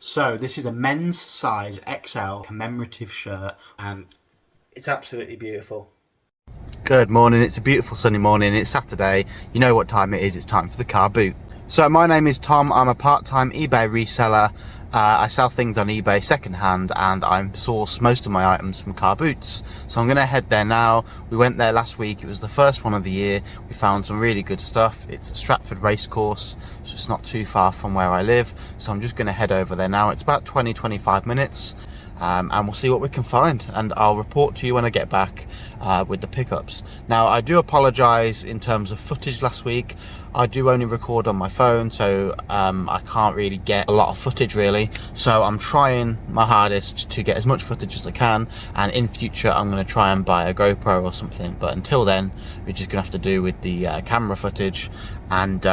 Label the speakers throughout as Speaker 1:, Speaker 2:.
Speaker 1: So this is a men's size XL commemorative shirt and it's absolutely beautiful.
Speaker 2: Good morning, it's a beautiful sunny morning, it's Saturday, you know what time it is, it's time for the car boot. So my name is Tom, I'm a part-time eBay reseller. I sell things on eBay secondhand and I source most of my items from Carboots. So I'm going to head there now. We went there last week, it was the first one of the year. We found some really good stuff. It's a Stratford Racecourse, so it's not too far from where I live. So I'm just going to head over there now. It's about 20-25 minutes. And we'll see what we can find, and I'll report to you when I get back with the pickups. Now I do apologise in terms of footage last week. I do only record on my phone, so I can't really get a lot of footage really, so I'm trying my hardest to get as much footage as I can, and in future I'm going to try and buy a GoPro or something, but until then we're just going to have to do with the camera footage, and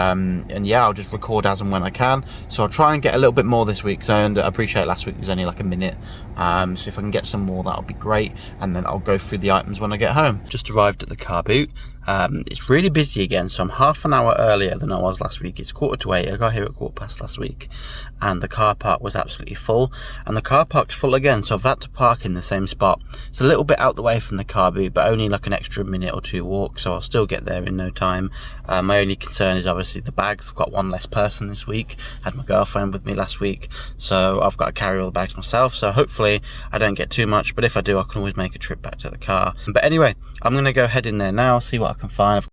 Speaker 2: yeah, I'll just record as and when I can. So I'll try and get a little bit more this week, so I appreciate last week was only like a minute, so if I can get some more that'll be great, and then I'll go through the items when I get home. Just arrived at the car boot. It's really busy again, so I'm half an hour earlier than I was last week. It's 7:45, I got here at 7:15 last week, and the car park was absolutely full, and the car park's full again, so I've had to park in the same spot. It's a little bit out the way from the car boot, but only like an extra minute or two walk, so I'll still get there in no time. My only concern is obviously the bags. I've got one less person this week. I had my girlfriend with me last week, so I've got to carry all the bags myself, so hopefully I don't get too much, but if I do I can always make a trip back to the car. But anyway, I'm going to go head in there now, see what I can find.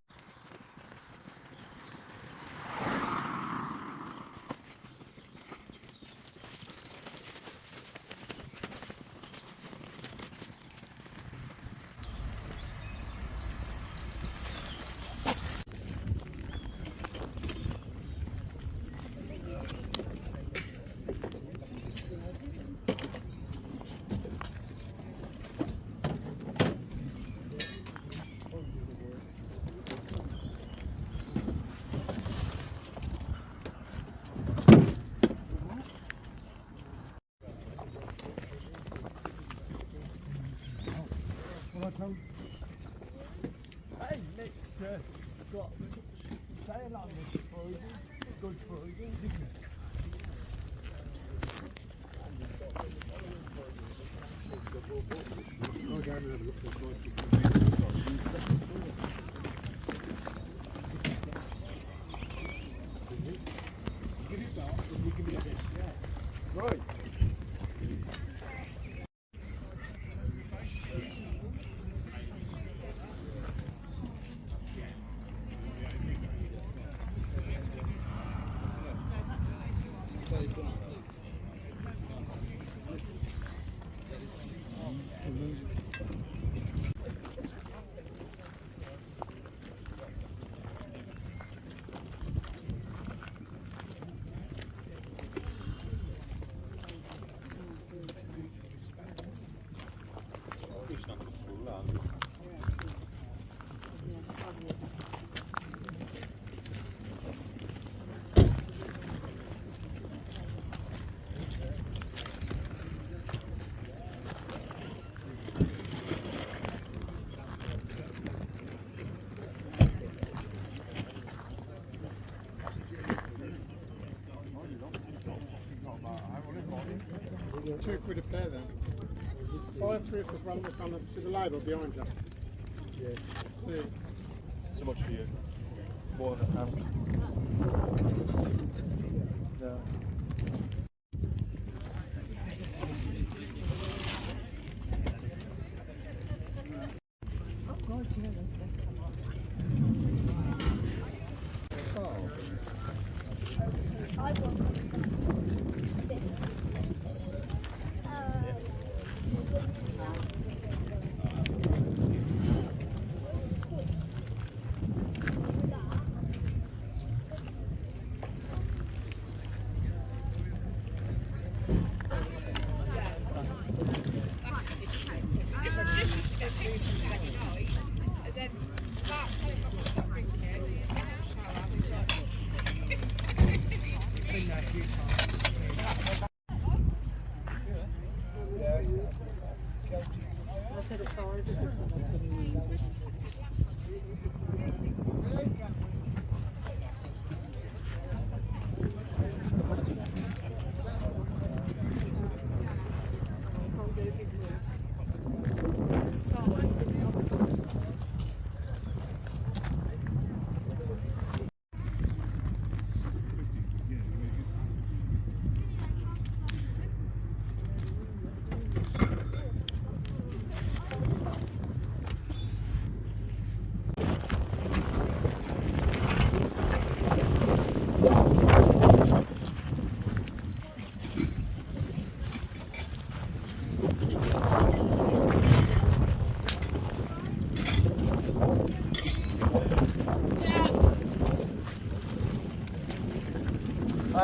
Speaker 3: Hey, Nick, got say a lot of good Friday. Go down and have a look at the right. £2 a pair then. 5 3 run look on to the label behind you. Yeah. See.
Speaker 4: So much for you. More than a pound. Yeah.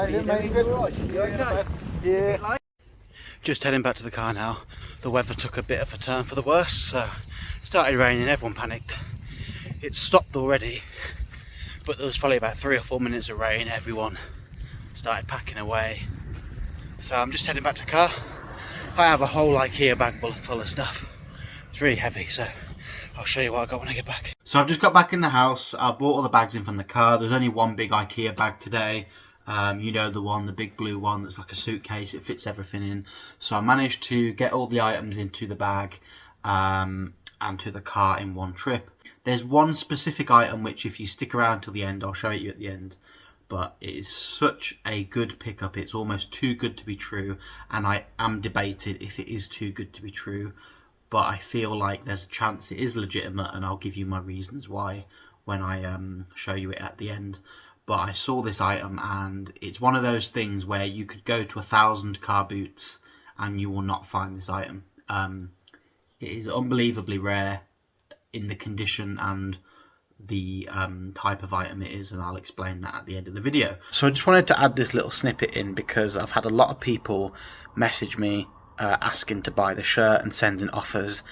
Speaker 2: How you doing, mate? You good? Yeah. Just heading back to the car now. The weather took a bit of a turn for the worse, so it started raining, everyone panicked. It stopped already, but there was probably about 3 or 4 minutes of rain. Everyone started packing away. So I'm just heading back to the car. I have a whole IKEA bag full of stuff. It's really heavy, so I'll show you what I got when I get back. So I've just got back in the house. I brought all the bags in from the car. There's only one big IKEA bag today. You know, the one, the big blue one that's like a suitcase. It fits everything in. So I managed to get all the items into the bag and to the car in one trip. There's one specific item which, if you stick around till the end, I'll show it you at the end. But it is such a good pickup. It's almost too good to be true, and I am debated if it is too good to be true. But I feel like there's a chance it is legitimate, and I'll give you my reasons why when I show you it at the end. But I saw this item, and it's one of those things where you could go to 1,000 car boots and you will not find this item. It is unbelievably rare in the condition and the type of item it is, and I'll explain that at the end of the video. So I just wanted to add this little snippet in because I've had a lot of people message me asking to buy the shirt and sending offers,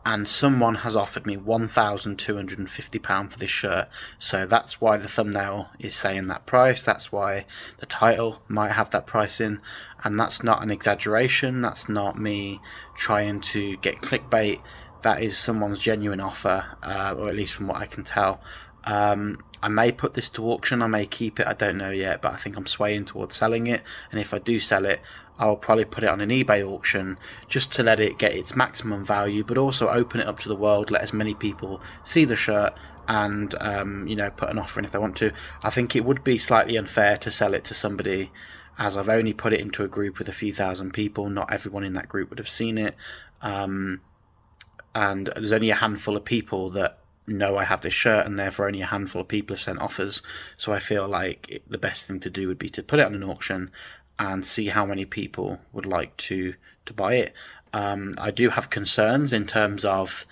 Speaker 2: and someone has offered me £1,250 for this shirt. So that's why the thumbnail is saying that price, that's why the title might have that price in, and that's not an exaggeration, that's not me trying to get clickbait. That is someone's genuine offer, or at least from what I can tell. I may put this to auction, I may keep it, I don't know yet, but I think I'm swaying towards selling it, and if I do sell it, I'll probably put it on an eBay auction just to let it get its maximum value, but also open it up to the world, let as many people see the shirt and you know, put an offer in if they want to. I think it would be slightly unfair to sell it to somebody, as I've only put it into a group with a few thousand people. Not everyone in that group would have seen it, and there's only a handful of people that know I have this shirt, and therefore only a handful of people have sent offers. So I feel like the best thing to do would be to put it on an auction and see how many people would like to buy it. I do have concerns in terms of,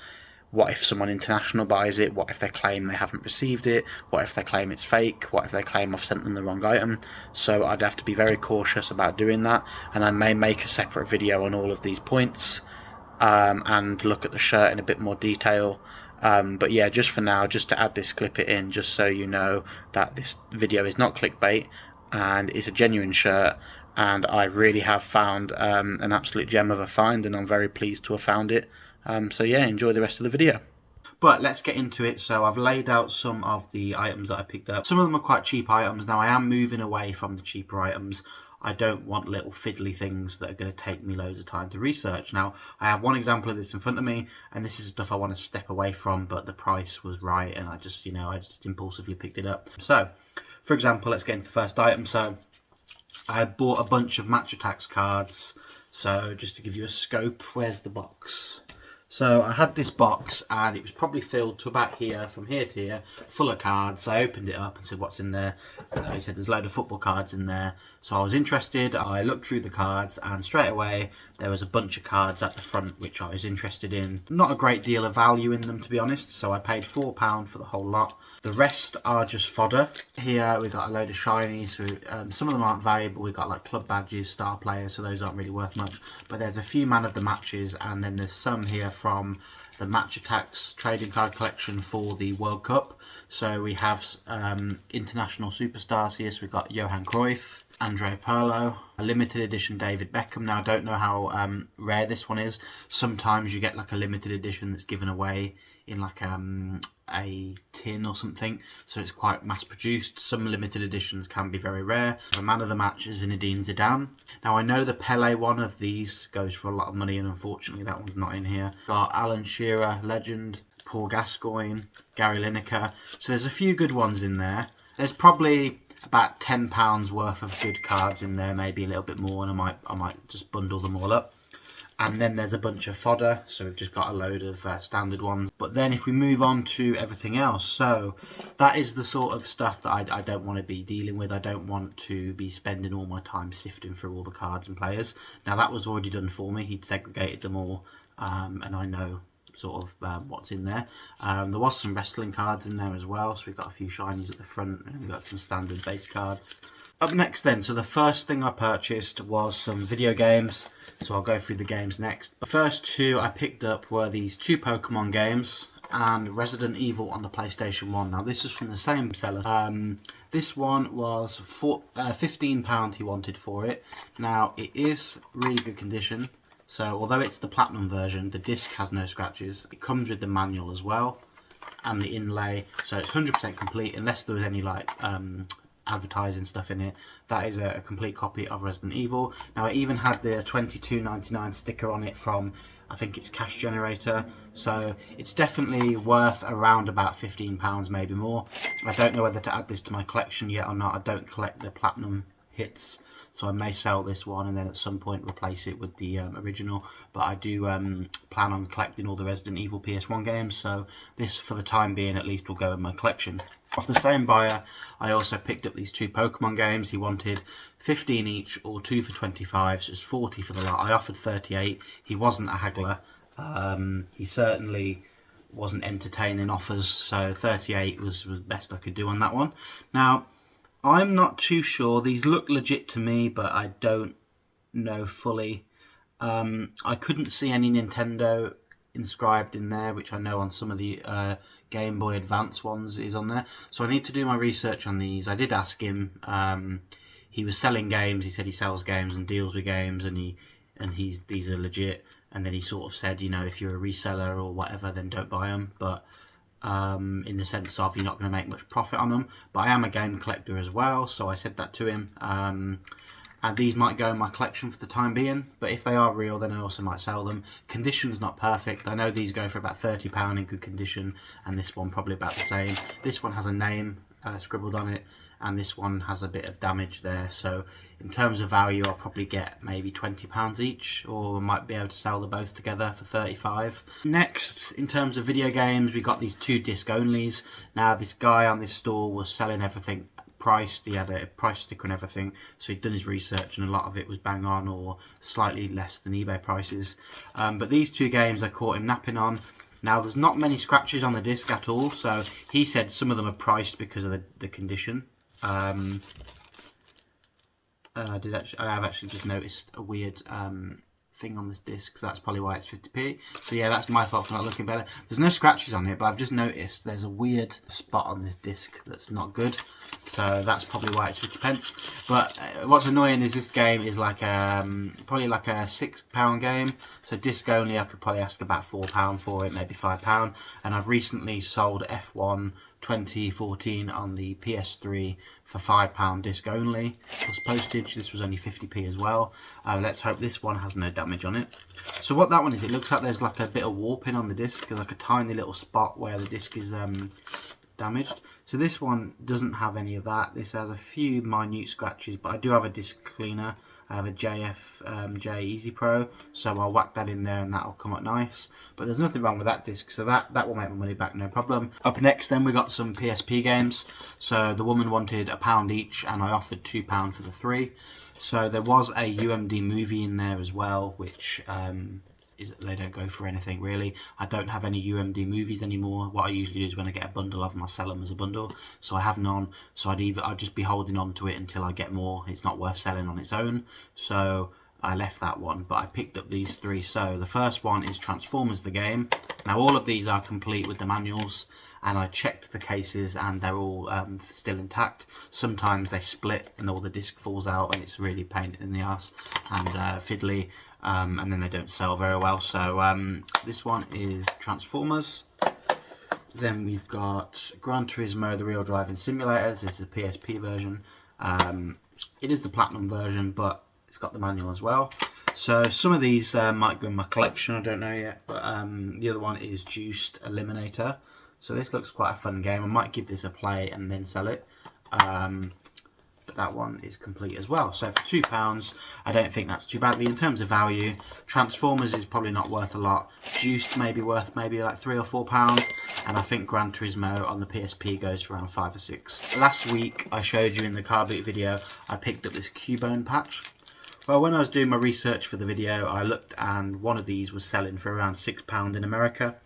Speaker 2: what if someone international buys it? What if they claim they haven't received it? What if they claim it's fake? What if they claim I've sent them the wrong item? So I'd have to be very cautious about doing that, and I may make a separate video on all of these points and look at the shirt in a bit more detail. But yeah, just for now, just to add this clip it in, just so you know that this video is not clickbait and it's a genuine shirt, and I really have found an absolute gem of a find, and I'm very pleased to have found it. So yeah, enjoy the rest of the video. But let's get into it. So I've laid out some of the items that I picked up. Some of them are quite cheap items. Now I am moving away from the cheaper items. I don't want little fiddly things that are going to take me loads of time to research. Now, I have one example of this in front of me, and this is stuff I want to step away from, but the price was right, and I just impulsively picked it up. So, for example, let's get into the first item. So, I bought a bunch of Match Attacks cards. So, just to give you a scope, where's the box? So I had this box, and it was probably filled to about here, from here to here, full of cards. I opened it up and said, what's in there? He said there's a load of football cards in there. So I was interested. I looked through the cards, and straight away there was a bunch of cards at the front which I was interested in. Not a great deal of value in them, to be honest, so I paid £4 for the whole lot. The rest are just fodder. Here we got a load of shinies. So, some of them aren't valuable. We got like club badges, star players, so those aren't really worth much. But there's a few man of the matches, and then there's some here from the Match Attacks trading card collection for the World Cup. So we have international superstars here. So we've got Johan Cruyff, Andre Pirlo, a limited edition David Beckham. Now I don't know how rare this one is. Sometimes you get like a limited edition that's given away in like a tin or something, so it's quite mass produced. Some limited editions can be very rare. The man of the match is Zinedine Zidane. Now I know the Pele one of these goes for a lot of money, and unfortunately that one's not in here. Got Alan Shearer, legend, Paul Gascoigne, Gary Lineker. So there's a few good ones in there. There's probably about £10 worth of good cards in there, maybe a little bit more, and I might just bundle them all up. And then there's a bunch of fodder, so we've just got a load of standard ones. But then if we move on to everything else, so that is the sort of stuff that I don't want to be dealing with. I don't want to be spending all my time sifting through all the cards and players. Now that was already done for me. He'd segregated them all, and I know sort of what's in there. There was some wrestling cards in there as well, so we've got a few shinies at the front, and we've got some standard base cards.
Speaker 1: Up next then, so the first thing I purchased was some video games, so I'll go through the games next. The first two I picked up were these two Pokemon games and Resident Evil on the PlayStation 1. Now this is from the same seller. This one was £15 he wanted for it. Now it is really good condition, so although it's the Platinum version, the disc has no scratches. It comes with the manual as well and the inlay, so it's 100% complete unless there was any like advertising stuff in it. That is a complete copy of Resident Evil. Now it even had the $22.99 sticker on it from, I think it's Cash Generator, so it's definitely worth around about £15, maybe more. I don't know whether to add this to my collection yet or not. I don't collect the Platinum hits, so I may sell this one and then at some point replace it with the original, but I do plan on collecting all the Resident Evil PS1 games, so this for the time being at least will go in my collection. Off the same buyer, I also picked up these two Pokemon games. He wanted 15 each or 2 for 25, so it's 40 for the lot. I offered 38. He wasn't a haggler. He certainly wasn't entertaining offers, so 38 was best I could do on that one. Now, I'm not too sure. These look legit to me, but I don't know fully. I couldn't see any Nintendo inscribed in there, which I know on some of the Game Boy Advance ones is on there. So I need to do my research on these. I did ask him. He was selling games. He said he sells games and deals with games, and these are legit. And then he sort of said, you know, if you're a reseller or whatever, then don't buy them. But in the sense of you're not going to make much profit on them. But I am a game collector as well, so I said that to him. And these might go in my collection for the time being, but if they are real, then I also might sell them. Condition's not perfect. I know these go for about £30 in good condition, and this one probably about the same. This one has a name scribbled on it, and this one has a bit of damage there. So in terms of value, I'll probably get maybe £20 each, or I might be able to sell them both together for 35. Next, in terms of video games, we got these two disc onlys. Now this guy on this store was selling everything priced. He had a price sticker and everything, so he'd done his research and a lot of it was bang on or slightly less than eBay prices. But these two games I caught him napping on. Now there's not many scratches on the disc at all, so he said some of them are priced because of the condition. I have actually just noticed a weird thing on this disc, so that's probably why it's 50p. So yeah, that's my fault for not looking better. There's no scratches on it, but I've just noticed there's a weird spot on this disc that's not good, so that's probably why it's 50p. But what's annoying is this game is like probably like a £6 game, so disc only I could probably ask about £4 for it, maybe £5. And I've recently sold F1 2014 on the PS3 for £5 disc only plus postage. This was only 50p as well. Let's hope this one has no damage on it. So what that one is, it looks like there's like a bit of warping on the disc, like a tiny little spot where the disc is damaged. So this one doesn't have any of that. This has a few minute scratches, but I do have a disc cleaner. I have a JFJ Easy Pro, so I'll whack that in there and that'll come up nice. But there's nothing wrong with that disc, so that will make my money back, no problem. Up next then we got some PSP games. So the woman wanted £1 each and I offered £2 for the 3. So there was a UMD movie in there as well, which they don't go for anything really. I don't have any UMD movies anymore. What I usually do is when I get a bundle of them, I sell them as a bundle. So I have none. So I'd just be holding on to it until I get more. It's not worth selling on its own. So I left that one, but I picked up these 3. So the first one is Transformers the game. Now all of these are complete with the manuals, and I checked the cases and they're all still intact. Sometimes they split and all the disc falls out and it's really a pain in the ass and fiddly. And then they don't sell very well. So this one is Transformers. Then we've got Gran Turismo, the real driving simulators. This is the PSP version. It is the Platinum version, but it's got the manual as well. So some of these might go in my collection, I don't know yet. But the other one is Juiced Eliminator. So this looks quite a fun game. I might give this a play and then sell it. But that one is complete as well. So for £2, I don't think that's too badly. In terms of value, Transformers is probably not worth a lot. Juiced may be worth maybe like £3 or £4. And I think Gran Turismo on the PSP goes for around 5 or 6. Last week, I showed you in the Carboot video, I picked up this Cubone patch. Well, when I was doing my research for the video, I looked and one of these was selling for around £6 in America.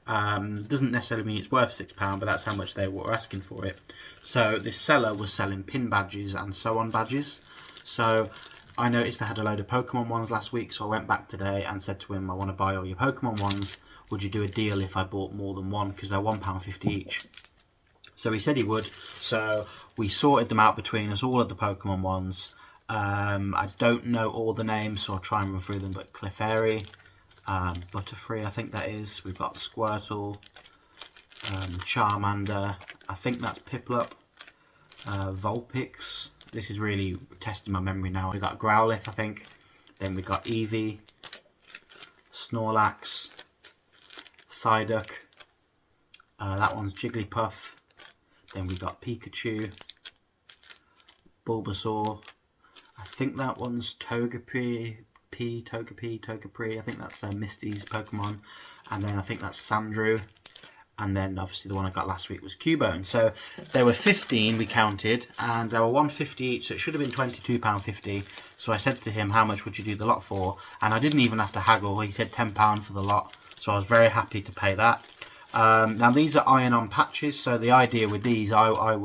Speaker 1: Doesn't necessarily mean it's worth £6, but that's how much they were asking for it. So this seller was selling pin badges and so on badges. So I noticed they had a load of Pokemon ones last week, so I went back today and said to him, I want to buy all your Pokemon ones. Would you do a deal if I bought more than one? Because they're £1.50 each. So he said he would. So we sorted them out between us, all of the Pokemon ones. I don't know all the names, so I'll try and run through them. But Clefairy, Butterfree, I think that is. We've got Squirtle, Charmander. I think that's Piplup. Vulpix. This is really testing my memory now. We got Growlithe, I think. Then we got Eevee, Snorlax, Psyduck. That one's Jigglypuff. Then we got Pikachu, Bulbasaur. I think that one's Togepi. I think that's Misty's Pokemon. And then I think that's Sandrew. And then obviously the one I got last week was Cubone. So there were 15 we counted, and they were £1.50 each, so it should have been £22.50. So I said to him, how much would you do the lot for? And I didn't even have to haggle. He said £10 for the lot, so I was very happy to pay that. Now these are iron-on patches, so the idea with these, what I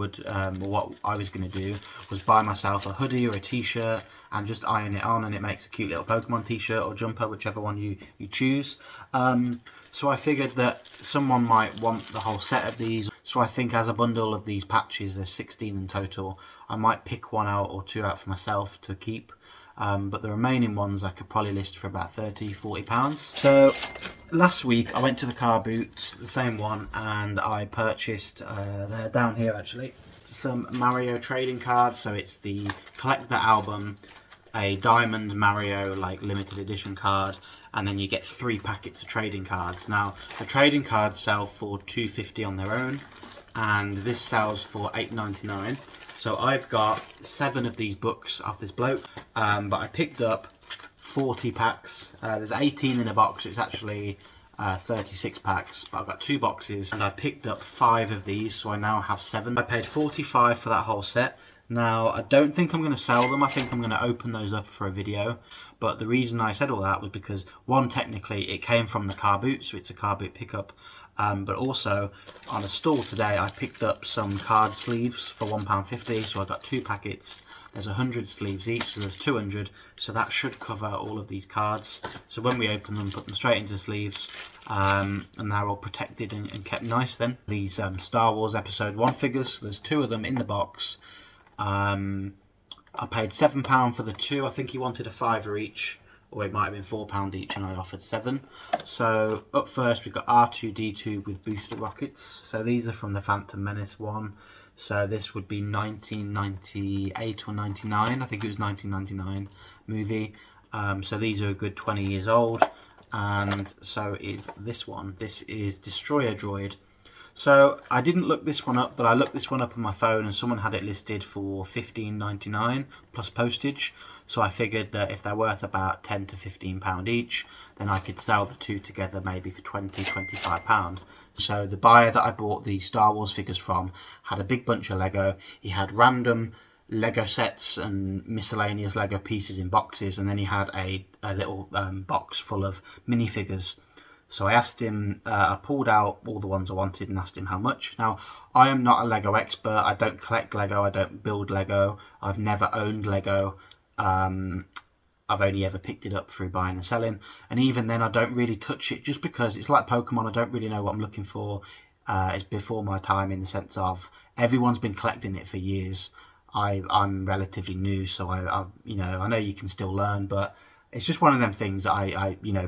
Speaker 1: was going to do was buy myself a hoodie or a t-shirt and just iron it on, and it makes a cute little Pokemon t-shirt or jumper, whichever one you choose. So I figured that someone might want the whole set of these, so I think as a bundle of these patches, there's 16 in total, I might pick one out or two out for myself to keep. But the remaining ones I could probably list for about £30–40. So last week I went to the Carboot, the same one, and I purchased, they're down here actually, some Mario trading cards. So it's the Collect the Album, a Diamond Mario like limited edition card, and then you get 3 packets of trading cards. Now the trading cards sell for £2.50 on their own, and this sells for £8.99. So I've got 7 of these books off this bloke, but I picked up 40 packs. There's 18 in a box, so it's actually 36 packs, but I've got 2 boxes, and I picked up 5 of these, so I now have 7. I paid £45 for that whole set. Now, I don't think I'm going to sell them. I think I'm going to open those up for a video. But the reason I said all that was because, one, technically, it came from the Carboot, so it's a Carboot pickup. But also, on a stall today, I picked up some card sleeves for £1.50, so I got 2 packets. There's 100 sleeves each, so there's 200, so that should cover all of these cards. So when we open them, put them straight into sleeves, and they're all protected and kept nice then. These Star Wars Episode 1 figures, so there's 2 of them in the box. I paid £7 for the 2, I think he wanted a £5 each, or it might have been £4 each, and I offered 7. So up first we've got R2-D2 with booster rockets. So these are from the Phantom Menace one. So this would be 1998 or 99. I think it was 1999 movie. So these are a good 20 years old. And so is this one. This is Destroyer Droid. So I didn't look this one up, but I looked this one up on my phone, and someone had it listed for $15.99 plus postage. So I figured that if they're worth about £10 to £15 each, then I could sell the 2 together maybe for £20–25. So the buyer that I bought the Star Wars figures from had a big bunch of Lego. He had random Lego sets and miscellaneous Lego pieces in boxes, and then he had a little box full of minifigures. So I asked him, I pulled out all the ones I wanted and asked him how much. Now, I am not a Lego expert. I don't collect Lego. I don't build Lego. I've never owned Lego. I've only ever picked it up through buying and selling. And even then, I don't really touch it just because it's like Pokemon. I don't really know what I'm looking for. It's before my time in the sense of everyone's been collecting it for years. I'm relatively new, so I know you can still learn, but it's just one of them things.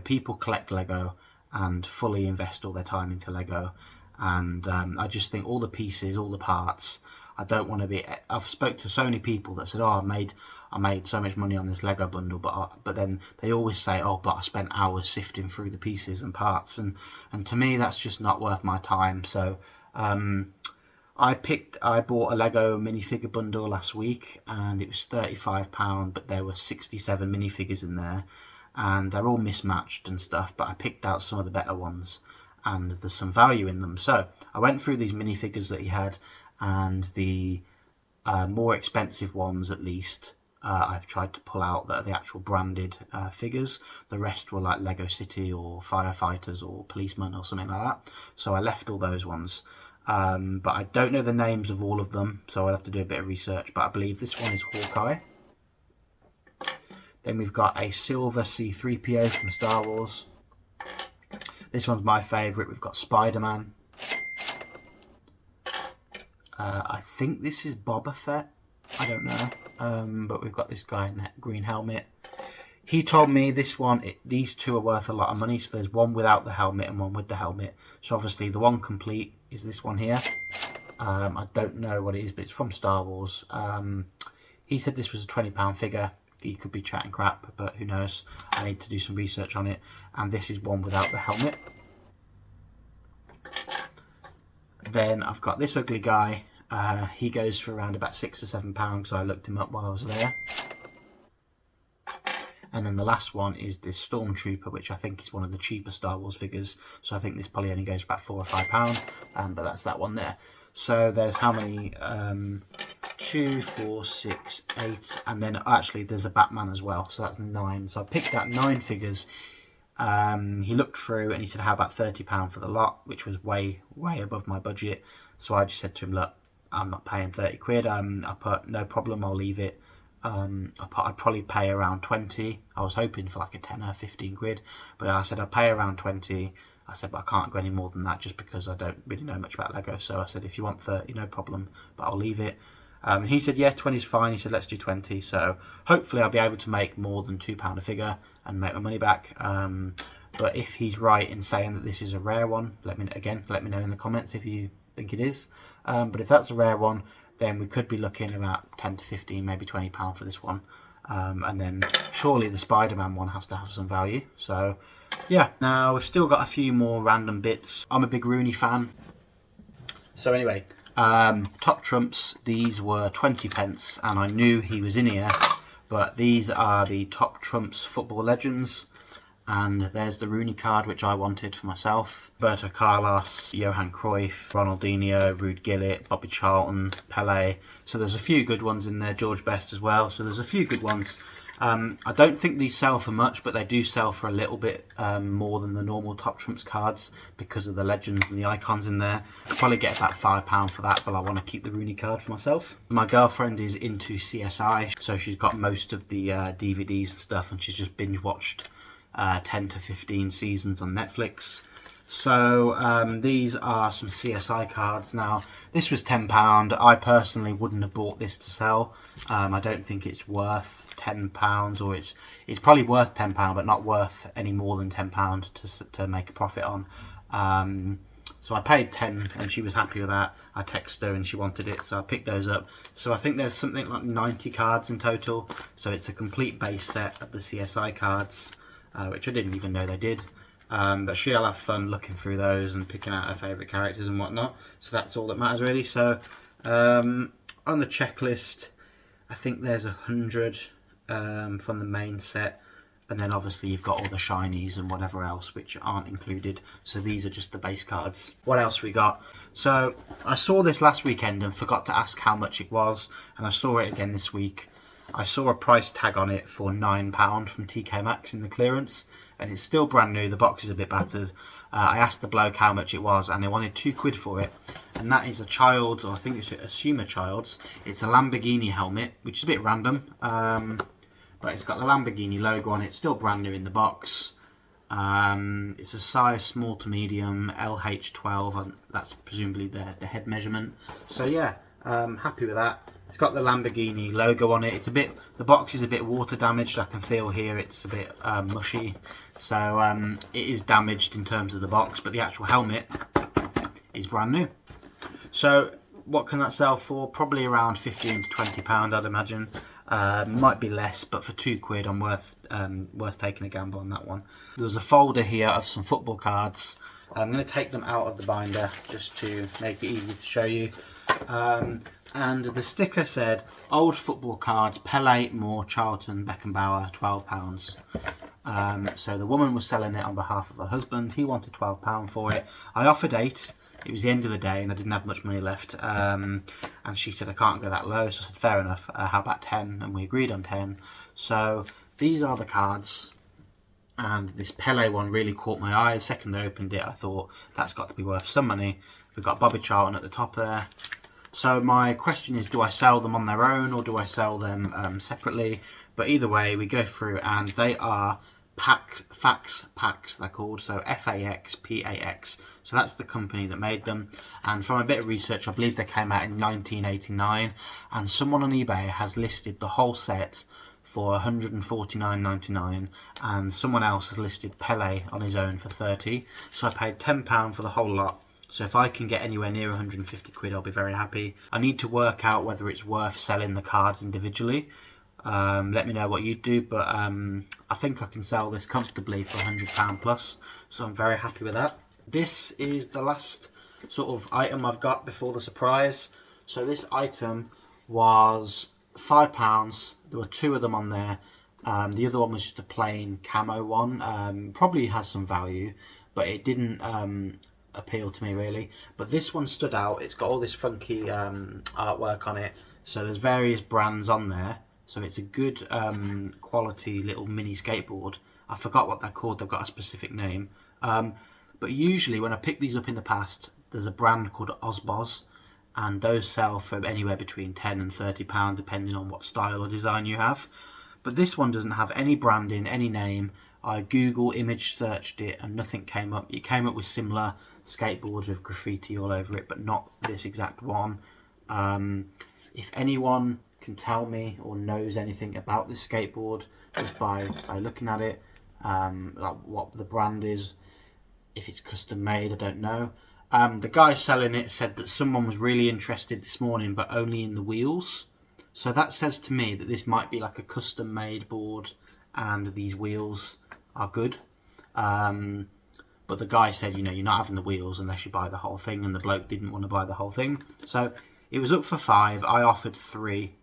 Speaker 1: People collect Lego and fully invest all their time into Lego, and I just think all the pieces, all the parts, I don't want to be. I've spoke to so many people that said, "Oh, I made so much money on this Lego bundle," but then they always say, "Oh, but I spent hours sifting through the pieces and parts," and to me that's just not worth my time. So I bought a Lego minifigure bundle last week, and it was £35, but there were 67 minifigures in there, and they're all mismatched and stuff, but I picked out some of the better ones, and there's some value in them. So I went through these minifigures that he had, and the more expensive ones at least I've tried to pull out the actual branded figures. The rest were like Lego City or firefighters or policemen or something like that. So I left all those ones. But I don't know the names of all of them, so I'll have to do a bit of research. But I believe this one is Hawkeye. Then we've got a silver C-3PO from Star Wars. This one's my favourite. We've got Spider-Man. I think this is Boba Fett. I don't know. But we've got this guy in that green helmet. He told me this one, these two are worth a lot of money. So there's one without the helmet and one with the helmet. So obviously the one complete is this one here. I don't know what it is, but it's from Star Wars. He said this was a £20 figure. He could be chatting crap, but who knows. I need to do some research on it. And this is one without the helmet. Then I've got this ugly guy. He goes for around about £6 to £7 because I looked him up while I was there. And then the last one is this Stormtrooper, which I think is one of the cheaper Star Wars figures. So I think this probably only goes for about £4 or £5, but that's that one there. So there's how many? 2, 4, 6, 8, and then actually there's a Batman as well. So that's 9. So I picked out 9 figures. He looked through and he said, how about £30 for the lot, which was way above my budget. So I just said to him, look, I'm not paying 30 quid. I put, no problem, I'll leave it. I'd probably pay around 20. I was hoping for like a 10 or 15 quid, but I said I'll pay around 20. I said, but I can't go any more than that just because I don't really know much about Lego. So I said, if you want 30, no problem, but I'll leave it. And he said, yeah, 20 is fine. He said, let's do 20. So hopefully I'll be able to make more than £2 a figure and make my money back. But if he's right in saying that this is a rare one, let me know in the comments if you think it is. But if that's a rare one, then we could be looking about 10 to 15, maybe £20 for this one. And then surely the Spider-Man one has to have some value. So yeah, now we've still got a few more random bits. I'm a big Rooney fan. So anyway, top trumps, these were 20p, and I knew he was in here, but these are the top trumps football legends. And there's the Rooney card, which I wanted for myself. Roberto Carlos, Johan Cruyff, Ronaldinho, Ruud Gullit, Bobby Charlton, Pele. So there's a few good ones in there, George Best as well. So there's a few good ones. I don't think these sell for much, but they do sell for a little bit more than the normal Top Trumps cards because of the legends and the icons in there. I'll probably get about £5 for that, but I want to keep the Rooney card for myself. My girlfriend is into CSI, so she's got most of the DVDs and stuff, and she's just binge watched 10 to 15 seasons on Netflix. So these are some CSI cards. Now this was £10. I personally wouldn't have bought this to sell. I don't think it's worth £10, or it's probably worth £10 but not worth any more than £10 to make a profit on. So I paid 10 and she was happy with that. I texted her and she wanted it, so I picked those up. So I think there's something like 90 cards in total, so it's a complete base set of the CSI cards, which I didn't even know they did. But she'll have fun looking through those and picking out her favourite characters and whatnot. So that's all that matters really. So on the checklist, I think there's 100 from the main set. And then obviously you've got all the shinies and whatever else which aren't included. So these are just the base cards. What else we got? So I saw this last weekend and forgot to ask how much it was. And I saw it again this week. I saw a price tag on it for £9 from TK Maxx in the clearance. And it's still brand new, the box is a bit battered. I asked the bloke how much it was and they wanted £2 for it. And that is a child's, or I think it's assume a child's. It's a Lamborghini helmet, which is a bit random. But it's got the Lamborghini logo on it, still brand new in the box. It's a size small to medium, LH12, and that's presumably the head measurement. So yeah, happy with that. It's got the Lamborghini logo on it. It's a bit, the box is a bit water damaged. I can feel here it's a bit mushy. So it is damaged in terms of the box, but the actual helmet is brand new. So what can that sell for? Probably around £15 to £20, I'd imagine. Might be less, but for £2 I'm worth taking a gamble on that one. There's a folder here of some football cards. I'm going to take them out of the binder just to make it easy to show you. And the sticker said old football cards, Pele, Moore, Charlton, Beckenbauer, £12. So the woman was selling it on behalf of her husband. He wanted £12 for it. I offered 8. it was the end of the day and I didn't have much money left, and she said I can't go that low, so I said fair enough, how about 10, and we agreed on 10. So these are the cards, and this Pele one really caught my eye. The second I opened it I thought that's got to be worth some money. We've got Bobby Charlton at the top there. So my question is, do I sell them on their own or do I sell them separately? But either way, we go through and they are fax packs, they're called, so FAXPAX. So that's the company that made them, and from a bit of research I believe they came out in 1989, and someone on eBay has listed the whole set for £149.99, and someone else has listed Pele on his own for 30. So I paid £10 for the whole lot. So if I can get anywhere near 150 quid, I'll be very happy. I need to work out whether it's worth selling the cards individually. Let me know what you do, but I think I can sell this comfortably for £100 plus, so I'm very happy with that. This is the last sort of item I've got before the surprise. So this item was £5. There were 2 of them on there. The other one was just a plain camo one. Probably has some value, but it didn't appeal to me really. But this one stood out. It's got all this funky artwork on it, so there's various brands on there. So it's a good quality little mini skateboard. I forgot what they're called, they've got a specific name. But usually when I pick these up in the past, there's a brand called Osbos, and those sell for anywhere between £10 and £30 depending on what style or design you have. But this one doesn't have any branding, any name. I Google image searched it and nothing came up. It came up with similar skateboards with graffiti all over it, but not this exact one. If anyone can tell me or knows anything about this skateboard just by looking at it, like what the brand is, if it's custom made, I don't know. The guy selling it said that someone was really interested this morning, but only in the wheels. So that says to me that this might be like a custom made board and these wheels are good. But the guy said, you know, you're not having the wheels unless you buy the whole thing, and the bloke didn't want to buy the whole thing. So it was up for 5, I offered 3.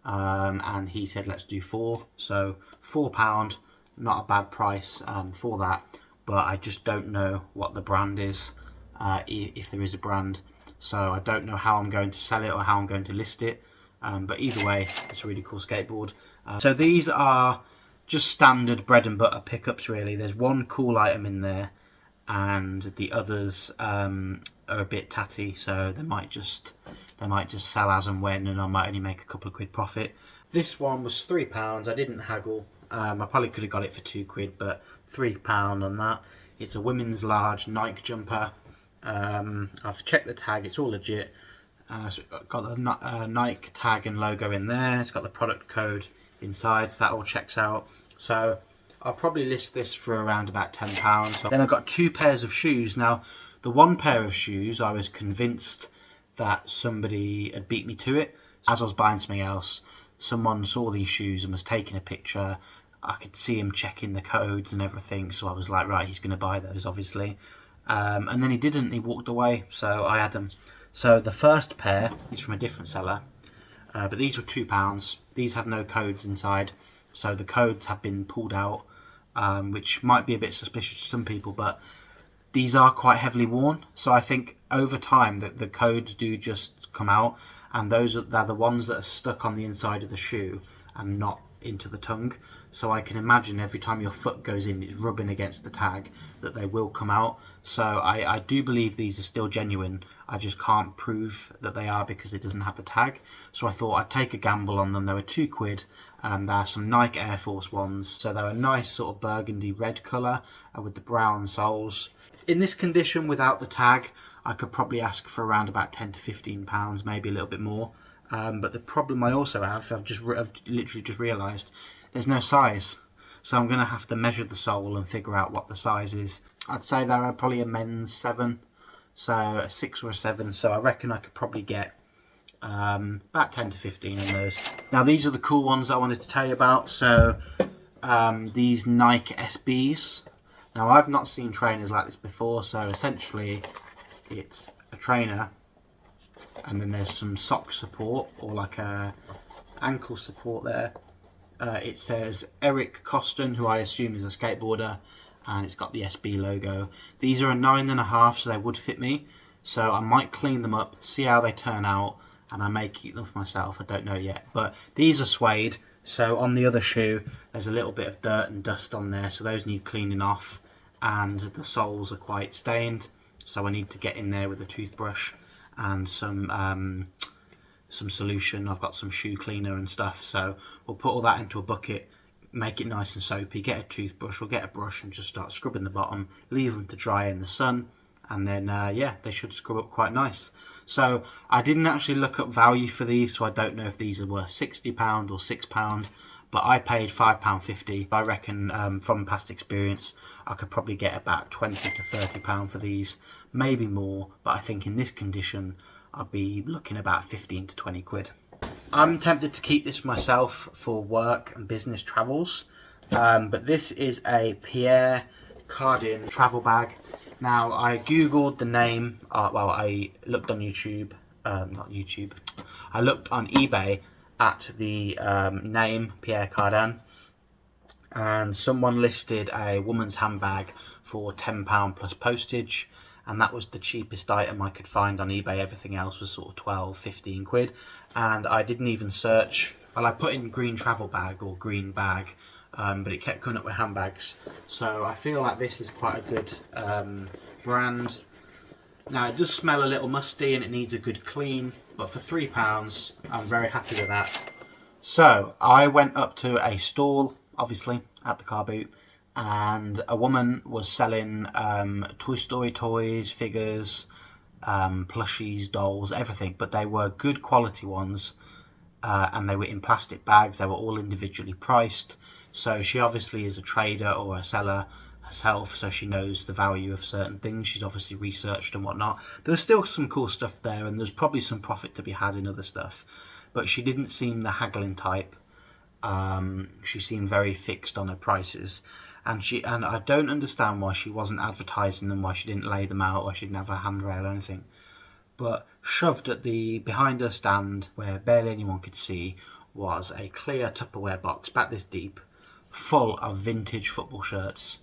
Speaker 1: And he said let's do 4, so £4, not a bad price for that, but I just don't know what the brand is, if there is a brand, so I don't know how I'm going to sell it or how I'm going to list it, but either way it's a really cool skateboard. So these are just standard bread and butter pickups really. There's one cool item in there and the others are a bit tatty, so they might just sell as and when, and I might only make a couple of quid profit. This one was £3. I didn't haggle. I probably could have got it for 2 quid, but £3 on that. It's a women's large Nike jumper. I've checked the tag, it's all legit. So it's got the Nike tag and logo in there. It's got the product code inside, so that all checks out. So I'll probably list this for around about £10. Then I've got 2 pairs of shoes. Now, the one pair of shoes, I was convinced that somebody had beat me to it. As I was buying something else, someone saw these shoes and was taking a picture. I could see him checking the codes and everything, so I was like, right, he's going to buy those, obviously. And then he didn't, he walked away, so I had them. So the first pair is from a different seller, but these were £2. These have no codes inside, so the codes have been pulled out, which might be a bit suspicious to some people, but these are quite heavily worn, so I think over time that the codes do just come out, and they're the ones that are stuck on the inside of the shoe and not into the tongue. So I can imagine every time your foot goes in, it's rubbing against the tag, that they will come out. So I do believe these are still genuine. I just can't prove that they are because it doesn't have the tag. So I thought I'd take a gamble on them. They were 2 quid, and they're some Nike Air Force ones. So they're a nice sort of burgundy red colour with the brown soles. In this condition, without the tag, I could probably ask for around about £10 to £15, maybe a little bit more. But the problem I also have, I've literally just realised, there's no size. So I'm going to have to measure the sole and figure out what the size is. I'd say they're probably a men's 7, so a 6 or a 7. So I reckon I could probably get about 10 to 15 on those. Now these are the cool ones I wanted to tell you about. So these Nike SBs. Now I've not seen trainers like this before, so essentially it's a trainer and then there's some sock support or like a ankle support there. It says Eric Coston, who I assume is a skateboarder, and it's got the SB logo. These are a 9.5, so they would fit me. So I might clean them up, see how they turn out, and I may keep them for myself. I don't know yet. But these are suede, so on the other shoe there's a little bit of dirt and dust on there, so those need cleaning off, and the soles are quite stained, so I need to get in there with a toothbrush and some solution. I've got some shoe cleaner and stuff, so we'll put all that into a bucket, make it nice and soapy, get a toothbrush or get a brush and just start scrubbing the bottom, leave them to dry in the sun, and then yeah, they should scrub up quite nice. So I didn't actually look up value for these, so I don't know if these are worth £60 or £6, but I paid £5.50. I reckon from past experience I could probably get about £20 to £30 for these, maybe more, but I think in this condition I'd be looking about 15 to 20 quid. I'm tempted to keep this for myself for work and business travels, but this is a Pierre Cardin travel bag. Now I googled the name, well I looked on YouTube, not YouTube, I looked on eBay at the name Pierre Cardin, and someone listed a woman's handbag for £10 plus postage, and that was the cheapest item I could find on eBay. Everything else was sort of 12, 15 quid, and I didn't even search. Well, I put in green travel bag or green bag, but it kept coming up with handbags, so I feel like this is quite a good brand. Now it does smell a little musty and it needs a good clean, but for £3 I'm very happy with that. So I went up to a stall, obviously at the Carboot, and a woman was selling Toy Story toys, figures, plushies, dolls, everything, but they were good quality ones, and they were in plastic bags. They were all individually priced, so she obviously is a trader or a seller herself, so she knows the value of certain things. She's obviously researched and whatnot. There's still some cool stuff there, and there's probably some profit to be had in other stuff, but she didn't seem the haggling type. She seemed very fixed on her prices, and I don't understand why she wasn't advertising them, why she didn't lay them out, why she didn't have a handrail or anything. But shoved at the behind her stand, where barely anyone could see, was a clear Tupperware box about this deep, full of vintage football shirts.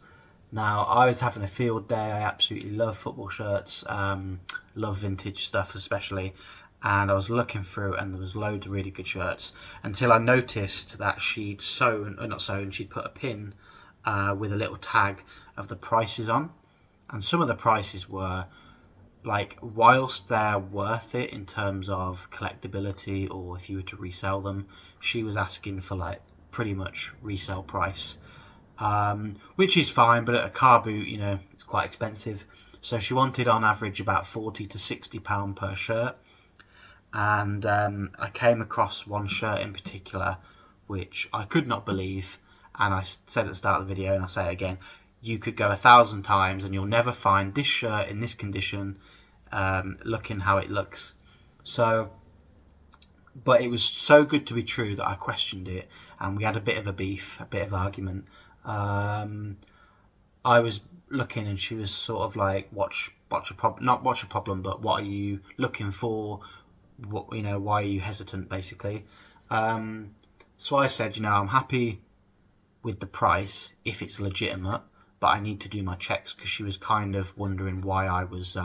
Speaker 1: Now I was having a field day. I absolutely love football shirts, love vintage stuff especially, and I was looking through and there was loads of really good shirts, until I noticed that she'd she'd put a pin with a little tag of the prices on, and some of the prices were, like, whilst they're worth it in terms of collectability or if you were to resell them, she was asking for like pretty much resale price, which is fine, but at a car boot, you know, it's quite expensive. So she wanted on average about £40 to £60 per shirt, and I came across one shirt in particular which I could not believe, and I said at the start of the video and I'll say it again, you could go 1,000 times and you'll never find this shirt in this condition, looking how it looks. So, but it was so good to be true that I questioned it, and we had a bit of a beef, a bit of argument. I was looking and she was sort of like, not watch a problem, but what are you looking for? What, you know, why are you hesitant, basically? So I said, you know, I'm happy with the price if it's legitimate, but I need to do my checks, because she was kind of wondering why I was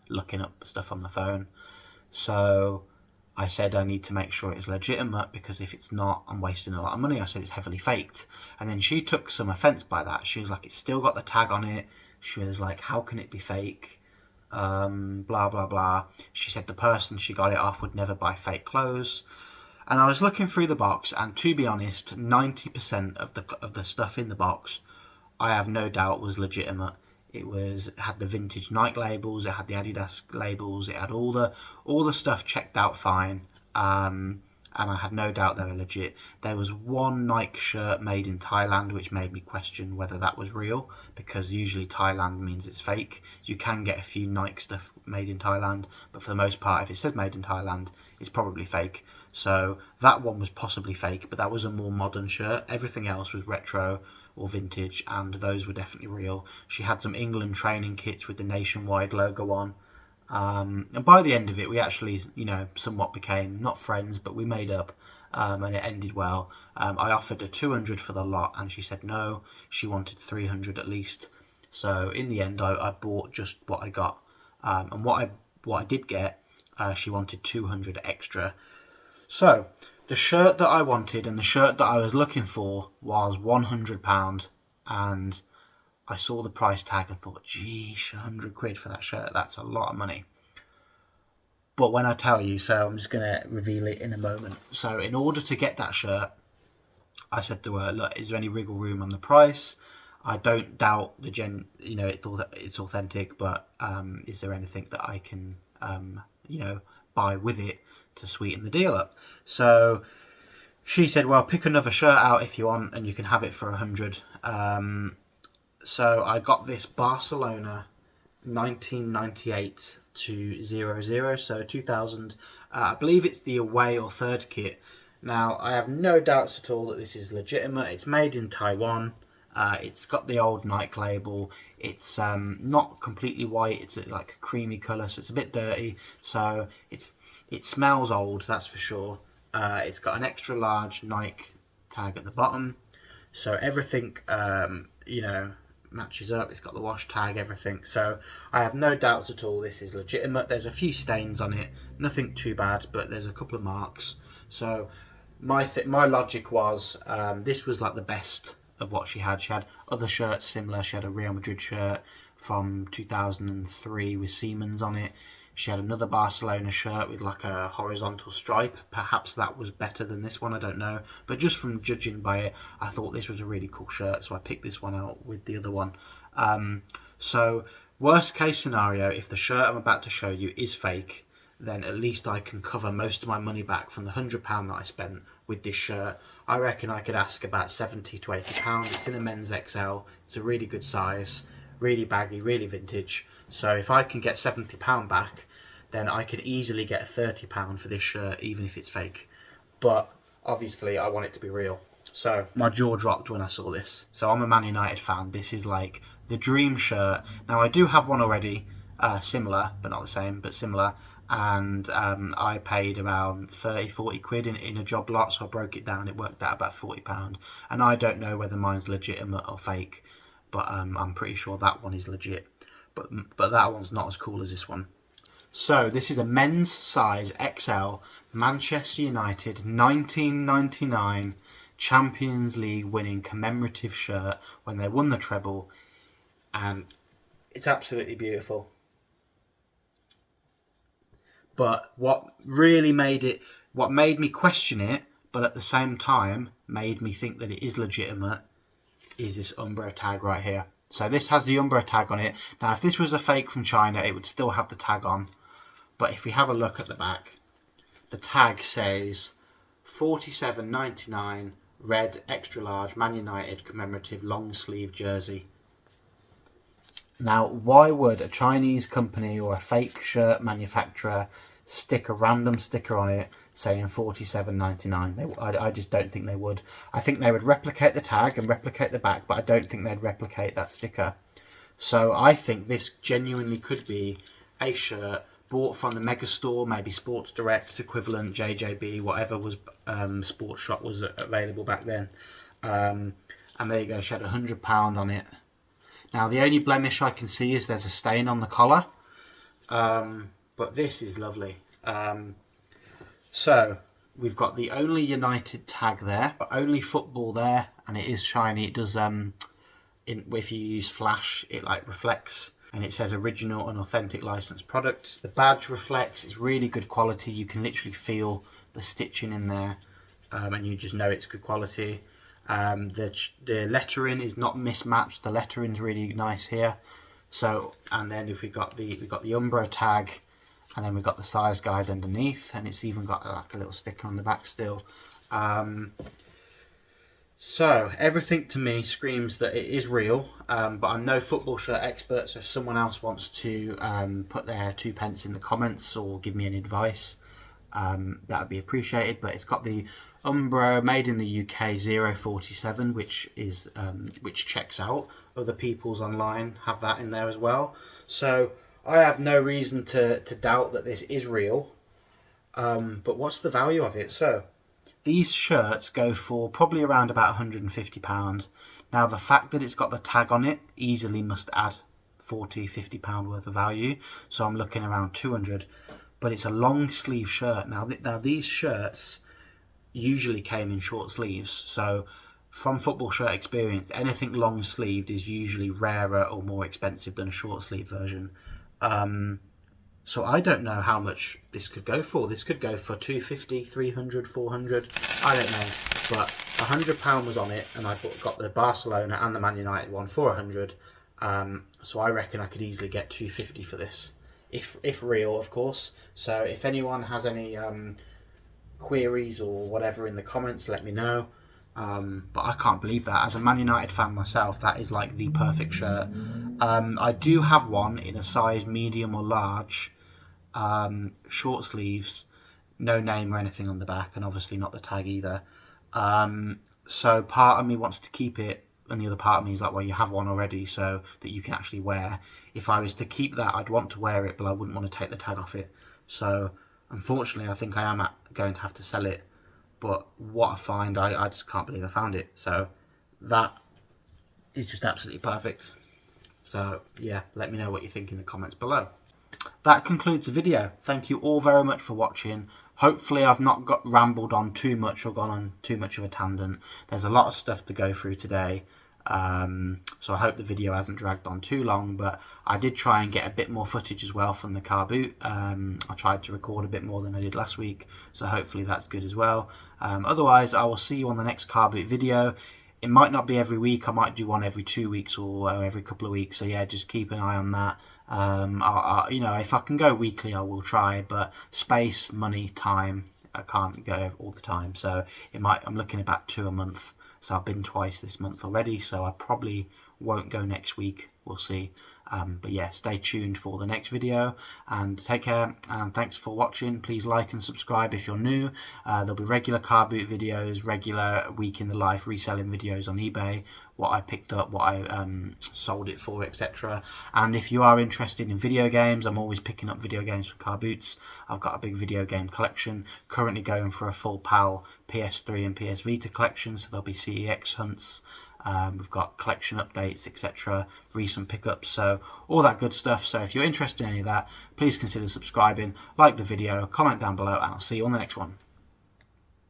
Speaker 1: looking up stuff on the phone. So I said I need to make sure it's legitimate, because if it's not, I'm wasting a lot of money. I said it's heavily faked, and then she took some offence by that. She was like, it's still got the tag on it. She was like, how can it be fake? Blah blah blah. She said the person she got it off would never buy fake clothes. And I was looking through the box, and to be honest, 90% of the stuff in the box, I have no doubt was legitimate. It had the vintage Nike labels, it had the Adidas labels, it had all the stuff checked out fine, and I had no doubt they were legit. There was one Nike shirt made in Thailand which made me question whether that was real, because usually Thailand means it's fake. You can get a few Nike stuff made in Thailand, but for the most part, if it says made in Thailand, it's probably fake. So that one was possibly fake, but that was a more modern shirt. Everything else was retro or vintage, and those were definitely real. She had some England training kits with the Nationwide logo on, and by the end of it we actually, you know, somewhat became not friends, but we made up, and it ended well. I offered her 200 for the lot and she said no, she wanted 300 at least. So in the end I bought just what I got, And what I did get, she wanted 200 extra. So the shirt that I wanted and the shirt that I was looking for was £100, and I saw the price tag and thought, geesh, 100 quid for that shirt, that's a lot of money. But when I tell you, so I'm just going to reveal it in a moment. So in order to get that shirt, I said to her, look, is there any wriggle room on the price? I don't doubt it's authentic, but is there anything that I can, buy with it to sweeten the deal up? So she said, well, pick another shirt out if you want, and you can have it for 100. So I got this Barcelona 1998 to 00, so 2000. I believe it's the away or third kit. Now, I have no doubts at all that this is legitimate. It's made in Taiwan. It's got the old Nike label. It's not completely white. It's like a creamy colour, so it's a bit dirty. So it smells old, that's for sure. It's got an extra large Nike tag at the bottom. So everything, matches up. It's got the wash tag, everything. So I have no doubts at all this is legitimate. There's a few stains on it. Nothing too bad, but there's a couple of marks. So my logic was this was like the best of what she had. She had other shirts similar. She had a Real Madrid shirt from 2003 with Siemens on it. She had another Barcelona shirt with like a horizontal stripe. Perhaps that was better than this one, I don't know. But just from judging by it, I thought this was a really cool shirt, so I picked this one out with the other one. So worst case scenario, if the shirt I'm about to show you is fake, then at least I can cover most of my money back from the £100 that I spent with this shirt. I reckon I could ask about £70 to £80. It's in a men's XL. It's a really good size, really baggy, really vintage. So if I can get £70 back, then I could easily get £30 for this shirt, even if it's fake. But obviously I want it to be real. So my jaw dropped when I saw this. So I'm a Man United fan. This is like the dream shirt. Now I do have one already, similar, but not the same, but similar. And I paid around 30-40 quid in a job lot, so I broke it down. It worked out about £40. And I don't know whether mine's legitimate or fake, but I'm pretty sure that one is legit. But that one's not as cool as this one. So this is a men's size XL Manchester United 1999 Champions League winning commemorative shirt when they won the treble, and it's absolutely beautiful. But what made me question it, but at the same time made me think that it is legitimate, is this Umbro tag right here. So this has the Umbro tag on it. Now if this was a fake from China, it would still have the tag on. But if we have a look at the back, the tag says 47.99 red extra large Man United commemorative long sleeve jersey. Now, why would a Chinese company or a fake shirt manufacturer stick a random sticker on it saying 47.99? I just don't think they would. I think they would replicate the tag and replicate the back, but I don't think they'd replicate that sticker. So I think this genuinely could be a shirt bought from the mega store, maybe Sports Direct equivalent, JJB, whatever was sports shop was available back then. And there you go, she had £100 on it. Now the only blemish I can see is there's a stain on the collar, but this is lovely. So we've got the Only United tag there, but Only Football there, and it is shiny. It does, if you use flash, it like reflects, and it says original and authentic licensed product. The badge reflects, it's really good quality. You can literally feel the stitching in there, and you just know it's good quality. The lettering is not mismatched. The lettering's really nice here. So, and then if we got the Umbro tag, and then we've got the size guide underneath, and it's even got like a little sticker on the back still. So everything to me screams that it is real, but I'm no football shirt expert, so if someone else wants to put their 2 pence in the comments or give me any advice, that would be appreciated. But it's got the Umbro made in the UK 047, which checks out. Other people's online have that in there as well. So I have no reason to doubt that this is real. But what's the value of it? So these shirts go for probably around about £150. Now the fact that it's got the tag on it easily must add £40–50 worth of value, so I'm looking around 200. But it's a long sleeve shirt. Now these shirts usually came in short sleeves, so from football shirt experience, anything long sleeved is usually rarer or more expensive than a short sleeve version. So I don't know how much this could go for. This could go for 250, 300, 400. I don't know, but £100 was on it, and I got the Barcelona and the Man United one for 100. So I reckon I could easily get 250 for this, if real, of course. So if anyone has any queries or whatever in the comments, let me know. But I can't believe that. As a Man United fan myself, that is like the perfect shirt. I do have one in a size medium or large, short sleeves, no name or anything on the back, and obviously not the tag either. So part of me wants to keep it, and the other part of me is like, well, you have one already, so that you can actually wear. If I was to keep that, I'd want to wear it, but I wouldn't want to take the tag off it. So unfortunately, I think I am going to have to sell it. But what I find, I just can't believe I found it. So that is just absolutely perfect. So yeah, let me know what you think in the comments below. That concludes the video. Thank you all very much for watching. Hopefully I've not rambled on too much or gone on too much of a tangent. There's a lot of stuff to go through today. So I hope the video hasn't dragged on too long, but I did try and get a bit more footage as well from the Carboot. I tried to record a bit more than I did last week, so hopefully that's good as well. Otherwise, I will see you on the next Carboot video. It might not be every week. I might do one every 2 weeks or every couple of weeks, so yeah, just keep an eye on that. You know, if I can go weekly, I will try, but space, money, time, I can't go all the time, so I'm looking about 2 a month. So I've been twice this month already, so I probably won't go next week. We'll see. But yeah, stay tuned for the next video, and take care, and thanks for watching. Please like and subscribe if you're new. There'll be regular car boot videos, regular week in the life reselling videos on eBay, what I picked up, what I sold it for, etc. And if you are interested in video games, I'm always picking up video games from Car Boots. I've got a big video game collection, currently going for a full PAL PS3 and PS Vita collection, so there'll be CEX hunts. We've got collection updates, etc., recent pickups, so all that good stuff. So if you're interested in any of that, please consider subscribing, like the video, comment down below, and I'll see you on the next one.